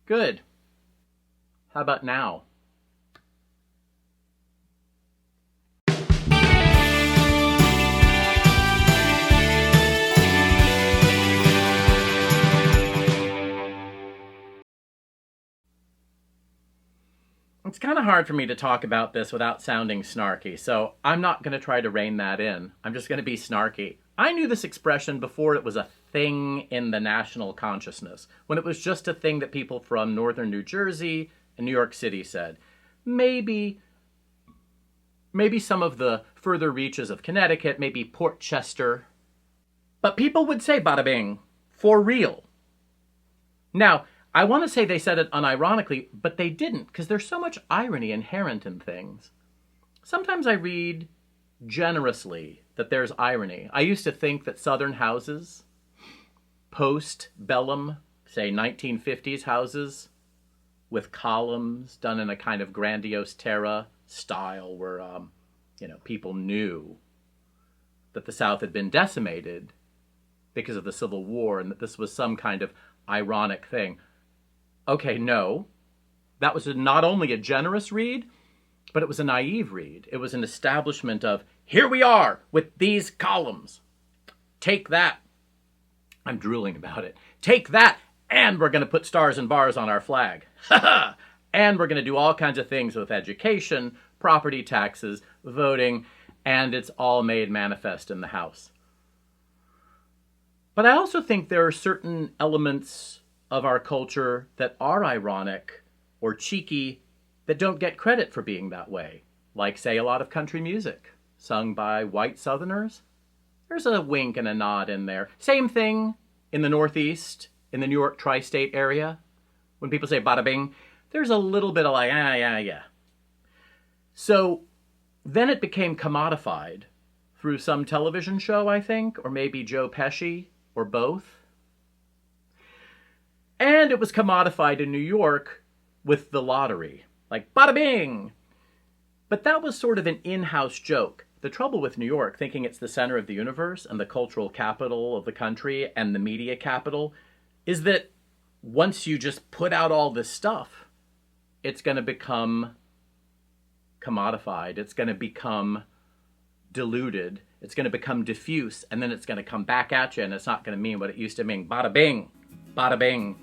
Good. How about now? It's kind of hard for me to talk about this without sounding snarky, so I'm not going to try to rein that in. I'm just going to be snarky. I knew this expression before it was a thing in the national consciousness, when it was just a thing that people from northern New Jersey and New York City said. Maybe some of the further reaches of Connecticut, maybe Portchester. But people would say bada bing, for real. Now, I want to say they said it unironically, but they didn't, because there's so much irony inherent in things. Sometimes I read generously that there's irony. I used to think that Southern houses, post-bellum, say 1950s houses, with columns done in a kind of grandiose terra style where, people knew that the South had been decimated because of the Civil War and that this was some kind of ironic thing. Okay, no. That was not only a generous read, but it was a naive read. It was an establishment of, here we are with these columns. Take that. I'm drooling about it. Take that, and we're going to put stars and bars on our flag. And we're going to do all kinds of things with education, property taxes, voting, and it's all made manifest in the House. But I also think there are certain elements of our culture that are ironic or cheeky that don't get credit for being that way. Like, say, a lot of country music sung by white Southerners. There's a wink and a nod in there. Same thing in the Northeast, in the New York tri-state area. When people say bada bing, there's a little bit of like, yeah. So then it became commodified through some television show, I think, or maybe Joe Pesci, or both. And it was commodified in New York with the lottery. Like, bada bing! But that was sort of an in-house joke. The trouble with New York, thinking it's the center of the universe and the cultural capital of the country and the media capital, is that once you just put out all this stuff, it's going to become commodified. It's going to become diluted. It's going to become diffuse. And then it's going to come back at you, and it's not going to mean what it used to mean. Bada bing! Bada bing!